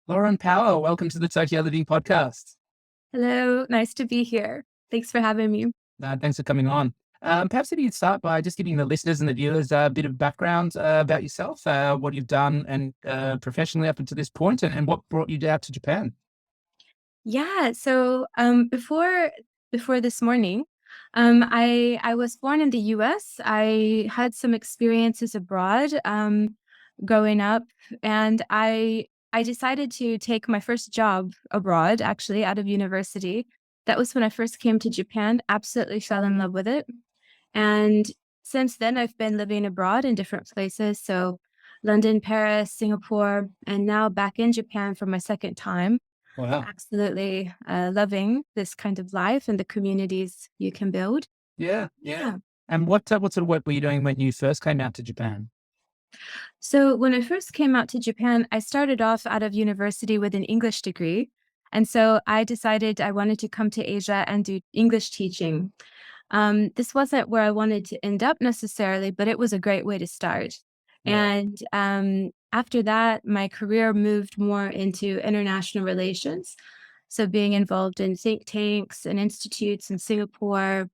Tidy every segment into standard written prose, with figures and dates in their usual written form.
Lauren Power, welcome to the Tokyo Living Podcast. Hello, nice to be here. Thanks for having me. Thanks for coming on. Perhaps if you'd start by just giving the listeners and the viewers a bit of background about yourself, what you've done and professionally up until this point, and what brought you out to Japan. Yeah, so before this morning, I was born in the US. I had some experiences abroad growing up, and I decided to take my first job abroad, actually out of university. That was when I first came to Japan. Absolutely fell in love with it. And since then, I've been living abroad in different places. So London, Paris, Singapore, and now back in Japan for my second time. Wow. Absolutely loving this kind of life and the communities you can build. Yeah, yeah. Yeah. And what sort of work were you doing when you first came out to Japan? So when I first came out to Japan, I started off out of university with an English degree. And so I decided I wanted to come to Asia and do English teaching. This wasn't where I wanted to end up necessarily, but it was a great way to start. Yeah. And after that, my career moved more into international relations. So being involved in think tanks and institutes in Singapore,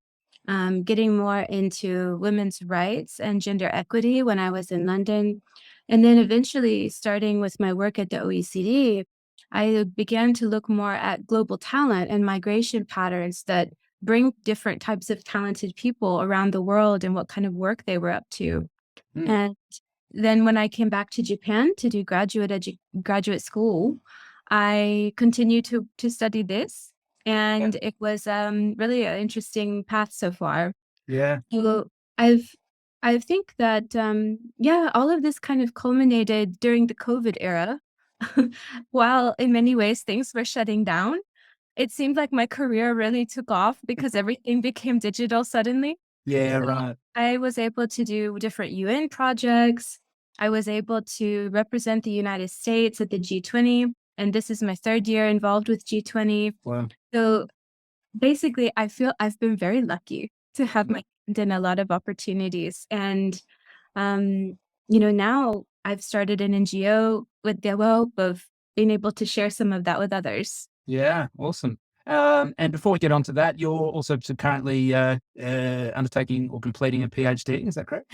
getting more into women's rights and gender equity when I was in London. And then eventually, starting with my work at the OECD, I began to look more at global talent and migration patterns that bring different types of talented people around the world and what kind of work they were up to. Mm, And then when I came back to Japan to do graduate school, I continued to study this, yeah. and it was really an interesting path so far. Yeah. So I've I think that yeah, all of this kind of culminated during the COVID era. While in many ways things were shutting down, it seemed like my career really took off because everything became digital suddenly. Yeah, So right. I was able to do different UN projects. I was able to represent the United States at the G20, and this is my third year involved with G20. Wow. So basically, I feel I've been very lucky to have my hand in a lot of opportunities. And, um, now I've started an NGO with the hope of being able to share some of that with others. Yeah, awesome. And before we get on to that, you're also currently undertaking or completing a PhD. Is that correct?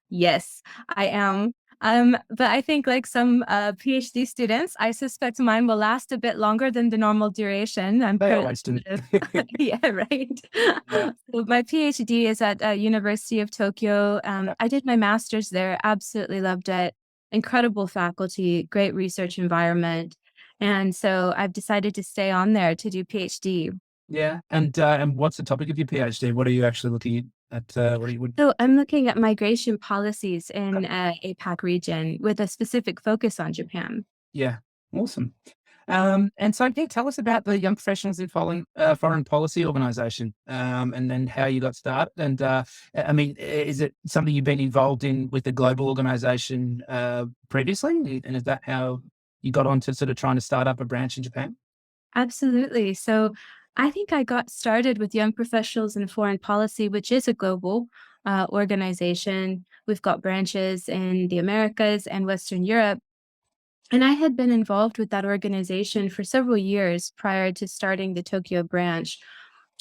Yes, I am. But I think like some PhD students, I suspect mine will last a bit longer than the normal duration. I'm They currently always do. yeah, right. Yeah. So my PhD is at University of Tokyo. I did my master's there. Absolutely loved it. Incredible faculty, great research environment, and so I've decided to stay on there to do PhD. Yeah. And what's the topic of your PhD? What are you actually looking at? What are you would? So I'm looking at migration policies in APAC region with a specific focus on Japan. Yeah. Awesome. And so can you tell us about the Young Professionals in Foreign Policy Organization, and then how you got started? And I mean, is it something you've been involved in with the global organization previously? And is that how you got on to sort of trying to start up a branch in Japan? Absolutely. So I think I got started with Young Professionals in Foreign Policy, which is a global organization. We've got branches in the Americas and Western Europe. And I had been involved with that organization for several years prior to starting the Tokyo branch.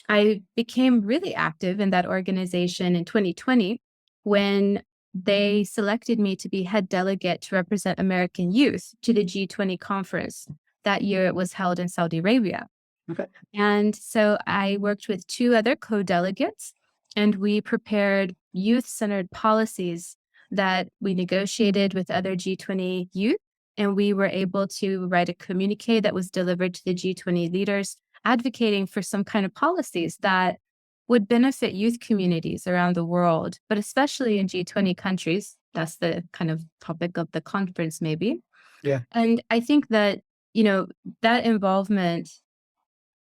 I became really active in that organization in 2020 when they selected me to be head delegate to represent American youth to the G20 conference. That year it was held in Saudi Arabia. Okay. And so I worked with two other co delegates, and we prepared youth centered policies that we negotiated with other G20 youth. And we were able to write a communique that was delivered to the G20 leaders, advocating for some kind of policies that would benefit youth communities around the world, but especially in G20 countries. That's the kind of topic of the conference, maybe. Yeah. And I think that, that involvement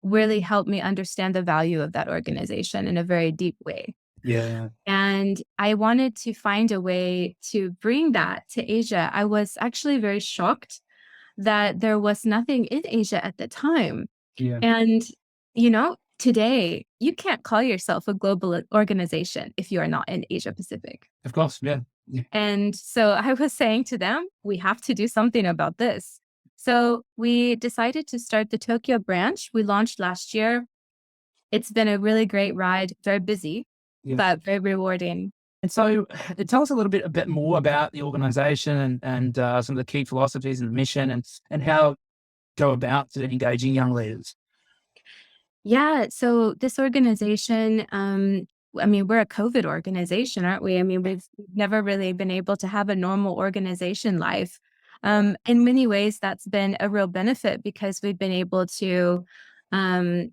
really helped me understand the value of that organization in a very deep way. Yeah. And I wanted to find a way to bring that to Asia. I was actually very shocked that there was nothing in Asia at the time. Yeah. And, today you can't call yourself a global organization if you are not in Asia Pacific. Of course. Yeah. Yeah. And so I was saying to them, we have to do something about this. So we decided to start the Tokyo branch. We launched last year. It's been a really great ride, very busy, Yeah. but very rewarding. And so, tell us a little bit a bit more about the organization and some of the key philosophies and the mission and how go about to engaging young leaders. Yeah, so this organization, I mean, we're a COVID organization, aren't we? I mean, we've never really been able to have a normal organization life. In many ways, that's been a real benefit because we've been able to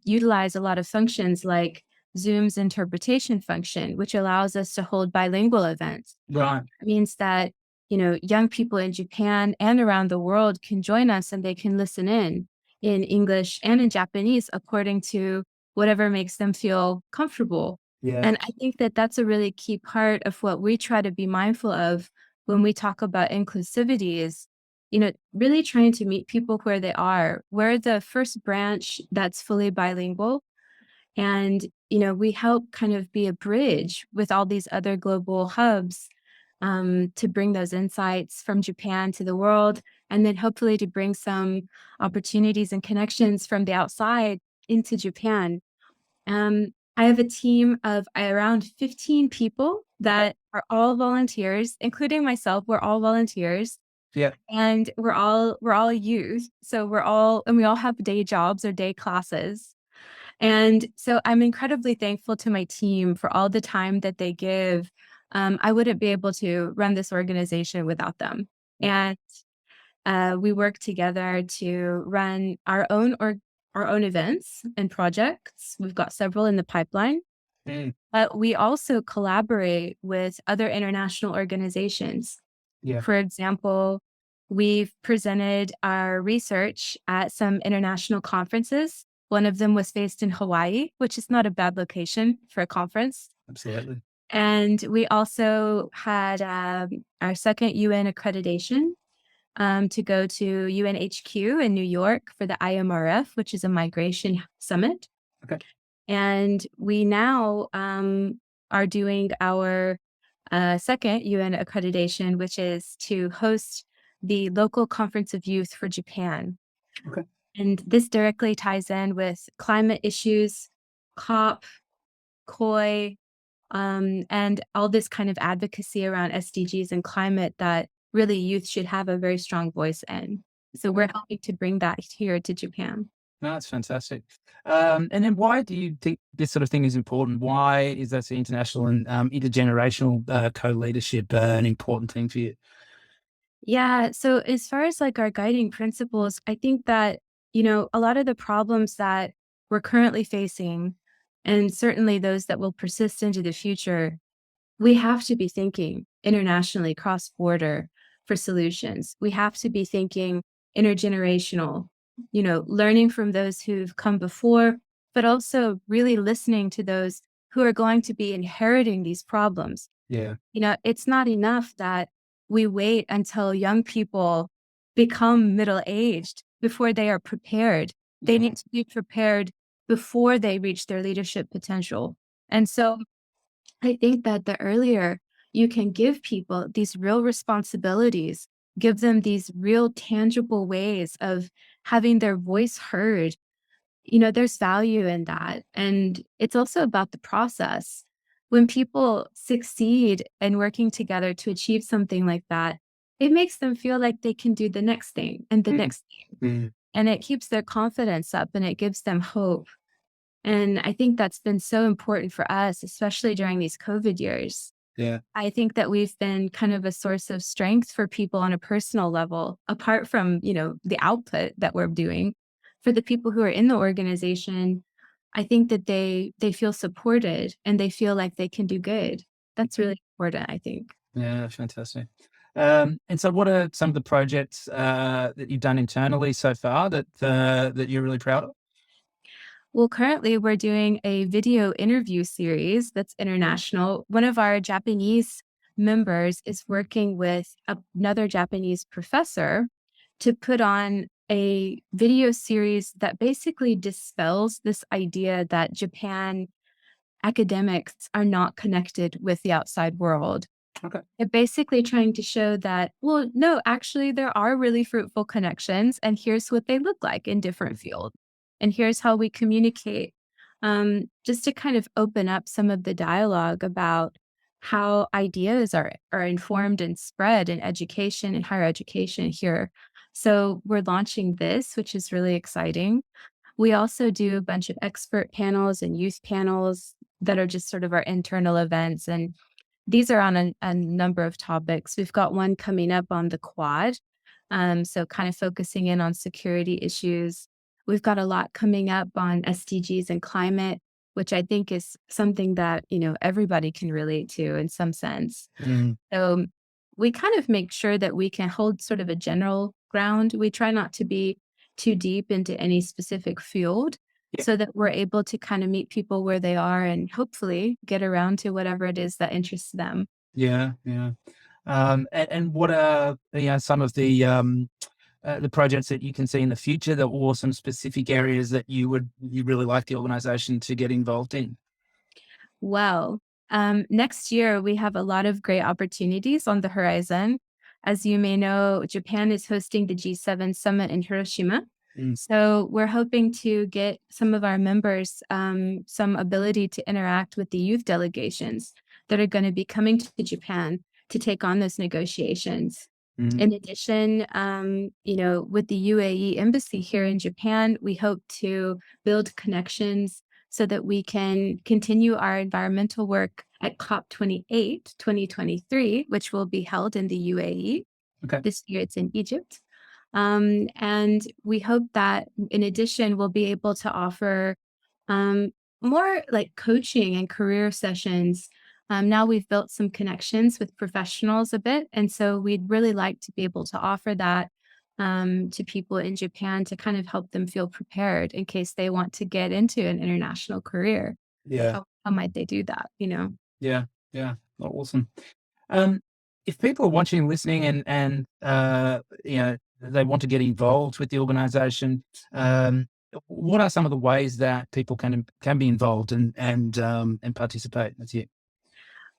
utilize a lot of functions like Zoom's interpretation function, which allows us to hold bilingual events. Right. Means that, young people in Japan and around the world can join us and they can listen in English and in Japanese according to whatever makes them feel comfortable. Yeah. And I think that that's a really key part of what we try to be mindful of when we talk about inclusivity is, really trying to meet people where they are. We're the first branch that's fully bilingual. And, we help kind of be a bridge with all these other global hubs to bring those insights from Japan to the world, and then hopefully to bring some opportunities and connections from the outside into Japan. I have a team of around 15 people that are all volunteers, including myself. We're all volunteers. Yeah. And we're all youth. So we all have day jobs or day classes. And so I'm incredibly thankful to my team for all the time that they give. I wouldn't be able to run this organization without them. And we work together to run our own events and projects. We've got several in the pipeline. Mm. But we also collaborate with other international organizations. Yeah. For example, we've presented our research at some international conferences. One of them was based in Hawaii, which is not a bad location for a conference. Absolutely. And we also had our second UN accreditation to go to UNHQ in New York for the IMRF, which is a migration summit. Okay. And we now are doing our second UN accreditation, which is to host the local conference of youth for Japan. Okay. And this directly ties in with climate issues, COP, COI, and all this kind of advocacy around SDGs and climate that really youth should have a very strong voice in. So we're helping to bring that here to Japan. No, that's fantastic. And then why do you think this sort of thing is important? Why is that international and intergenerational co-leadership an important thing for you? Yeah. So as far as like our guiding principles, I think that, a lot of the problems that we're currently facing, and certainly those that will persist into the future, we have to be thinking internationally, cross border for solutions. We have to be thinking intergenerational, learning from those who've come before, but also really listening to those who are going to be inheriting these problems. Yeah. It's not enough that we wait until young people become middle aged before they are prepared. They need to be prepared before they reach their leadership potential. And so I think that the earlier you can give people these real responsibilities, give them these real tangible ways of having their voice heard, there's value in that. And it's also about the process. When people succeed in working together to achieve something like that, it makes them feel like they can do the next thing and the next thing. Mm. And it keeps their confidence up and it gives them hope. And I think that's been so important for us, especially during these COVID years. Yeah. I think that we've been kind of a source of strength for people on a personal level, apart from, the output that we're doing. For the people who are in the organization, I think that they feel supported and they feel like they can do good. That's really important, I think. Yeah, fantastic. And so what are some of the projects that you've done internally so far that you're really proud of? Well, currently we're doing a video interview series that's international. One of our Japanese members is working with another Japanese professor to put on a video series that basically dispels this idea that Japan academics are not connected with the outside world. Okay. They're basically trying to show that, well, no, actually, there are really fruitful connections, and here's what they look like in different fields. And here's how we communicate, just to kind of open up some of the dialogue about how ideas are informed and spread in education and higher education here. So we're launching this, which is really exciting. We also do a bunch of expert panels and youth panels that are just sort of our internal events. And these are on a number of topics. We've got one coming up on the Quad, so kind of focusing in on security issues. We've got a lot coming up on SDGs and climate, which I think is something that, everybody can relate to in some sense. Mm, So we kind of make sure that we can hold sort of a general ground. We try not to be too deep into any specific field yeah, so that we're able to kind of meet people where they are and hopefully get around to whatever it is that interests them. yeah, yeah. And what are, some of the projects that you can see in the future that or some specific areas that you really like the organization to get involved in? Well, next year we have a lot of great opportunities on the horizon. As you may know, Japan is hosting the G7 summit in Hiroshima. Mm, So we're hoping to get some of our members some ability to interact with the youth delegations that are going to be coming to Japan to take on those negotiations. mm, In addition, with the UAE embassy here in Japan, we hope to build connections so that we can continue our environmental work at COP28 2023, which will be held in the UAE. okay. This year it's in Egypt. And we hope that in addition, we'll be able to offer um, more like coaching and career sessions. Now we've built some connections with professionals a bit. And so we'd really like to be able to offer that to people in Japan to kind of help them feel prepared in case they want to get into an international career. Yeah, How might they do that, you know? yeah, yeah. Oh, awesome. Um, if people are watching and listening and they want to get involved with the organization, what are some of the ways that people can be involved and participate? That's it.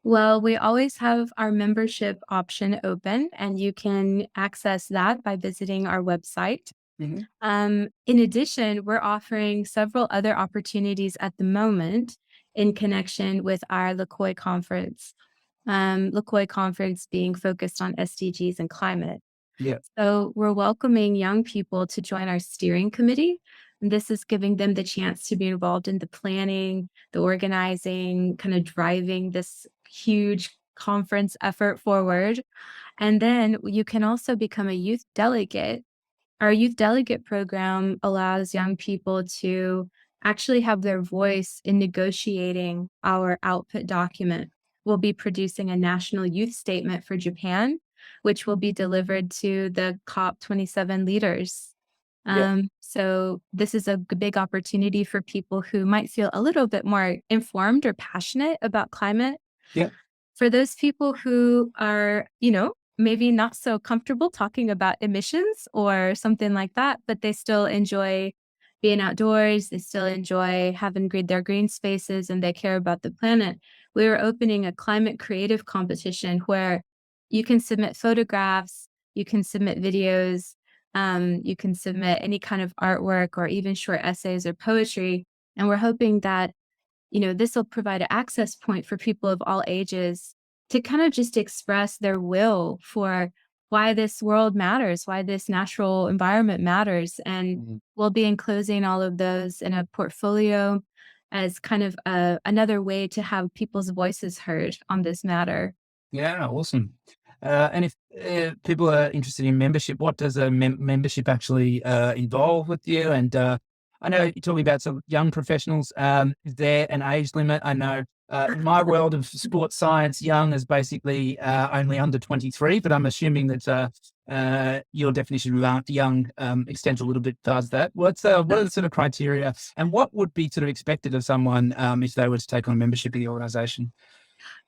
Well, we always have our membership option open, and you can access that by visiting our website. Hmm. In addition, we're offering several other opportunities at the moment in connection with our LaCoy conference. LaCoy conference being focused on SDGs and climate. Yeah, So we're welcoming young people to join our steering committee. And this is giving them the chance to be involved in the planning, the organizing, kind of driving this huge conference effort forward. And then you can also become a youth delegate. Our youth delegate program allows young people to actually have their voice in negotiating our output document. We'll be producing a national youth statement for Japan, which will be delivered to the COP27 leaders. yeah, So this is a big opportunity for people who might feel a little bit more informed or passionate about climate. yeah, For those people who are, maybe not so comfortable talking about emissions or something like that, but they still enjoy being outdoors, they still enjoy having their green spaces, and they care about the planet. We are opening a climate creative competition where you can submit photographs, you can submit videos, you can submit any kind of artwork or even short essays or poetry. And we're hoping that this will provide an access point for people of all ages to kind of just express their will for why this world matters, why this natural environment matters. And mhm. we'll be enclosing all of those in a portfolio as kind of another way to have people's voices heard on this matter. Yeah, awesome. And if people are interested in membership, what does a membership actually involve with you? And I know you're talking about some young professionals. Is there an age limit? I know in my world of sports science, young is basically only under 23, but I'm assuming that your definition of young extends a little bit past that. What are the sort of criteria, and what would be sort of expected of someone if they were to take on membership in the organization?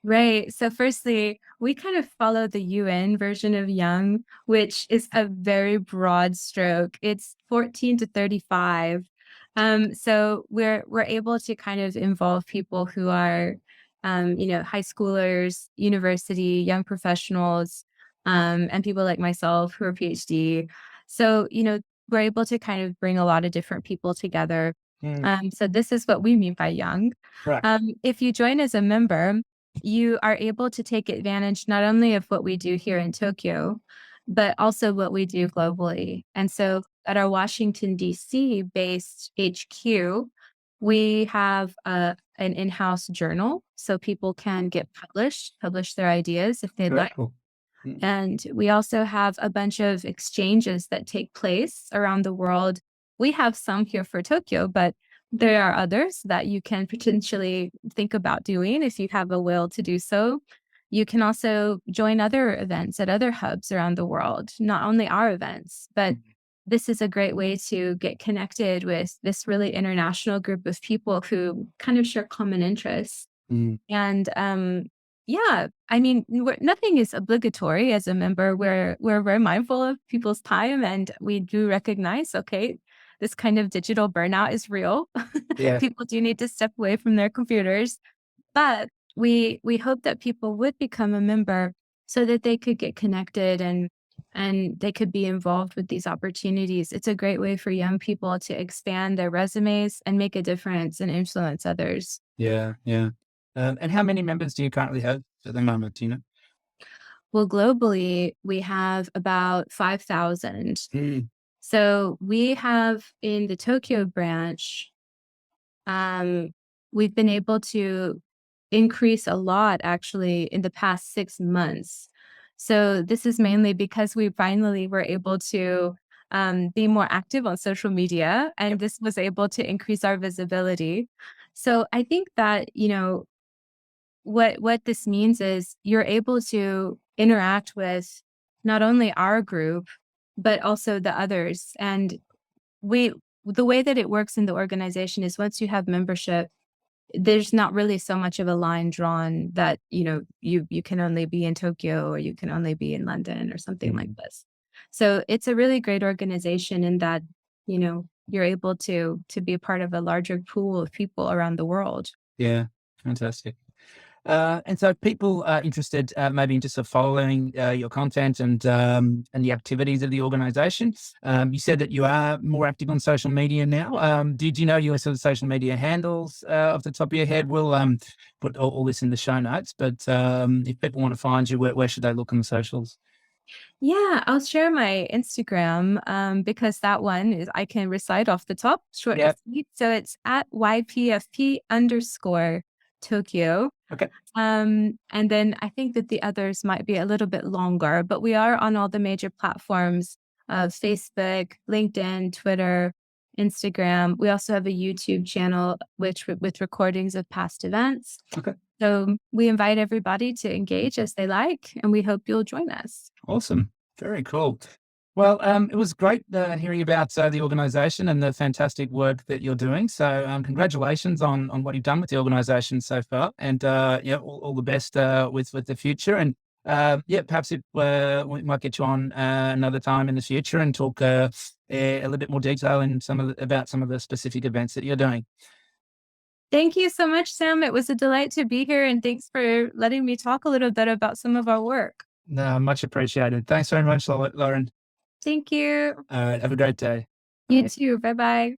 Right. So, firstly, we kind of follow the UN version of young, which is a very broad stroke. It's 14 to 35. So we're able to kind of involve people who are, high schoolers, university, young professionals, and people like myself who are PhD. So, we're able to kind of bring a lot of different people together. Mm, So this is what we mean by young. right. If you join as a member, you are able to take advantage not only of what we do here in Tokyo, but also what we do globally. And so at our Washington, D.C. based HQ, we have an in-house journal so people can get publish their ideas if they'd Very like. cool. Mm, And we also have a bunch of exchanges that take place around the world. We have some here for Tokyo, but there are others that you can potentially think about doing if you have a will to do so. You can also join other events at other hubs around the world, not only our events, but mm, this is a great way to get connected with this really international group of people who kind of share common interests. mm, And, yeah, I mean, nothing is obligatory as a member. We're very mindful of people's time, and we do recognize, okay, this kind of digital burnout is real. yeah. People do need to step away from their computers, but we hope that people would become a member so that they could get connected and they could be involved with these opportunities. It's a great way for young people to expand their resumes and make a difference and influence others. Yeah, yeah. And how many members do you currently have at the moment, do you know? Well, globally, we have about 5,000. Mm, So we have in the Tokyo branch, um, we've been able to increase a lot actually in the past 6 months. So this is mainly because we finally were able to be more active on social media, and yep. this was able to increase our visibility. So I think that, what this means is you're able to interact with not only our group, but also the others. And we the way that it works in the organization is once you have membership, there's not really so much of a line drawn that, you can only be in Tokyo or you can only be in London or something like Mm, this. So it's a really great organization in that, you're able to be a part of a larger pool of people around the world. yeah, fantastic. And so people are interested, maybe in just sort of following your content and the activities of the organisation. You said that you are more active on social media now. Did you know your sort of social media handles off the top of your head? We'll put all this in the show notes. But if people want to find you, where should they look on the socials? Yeah, I'll share my Instagram, because that one is I can recite off the top, short and Yeah. sweet. So it's at YPFP_Tokyo. Okay. And then I think that the others might be a little bit longer, but we are on all the major platforms of Facebook, LinkedIn, Twitter, Instagram. We also have a YouTube channel which with recordings of past events. Okay. So we invite everybody to engage as they like, and we hope you'll join us. Awesome. Very cool. Well, it was great hearing about the organisation and the fantastic work that you're doing. So, congratulations on what you've done with the organisation so far, and yeah, all the best with the future. And yeah, perhaps if we might get you on another time in the future and talk a little bit more detail in about some of the specific events that you're doing. Thank you so much, Sam. It was a delight to be here, and thanks for letting me talk a little bit about some of our work. No, much appreciated. Thanks very much, Lauren. Thank you. Have a great day. You Bye. too. Bye bye.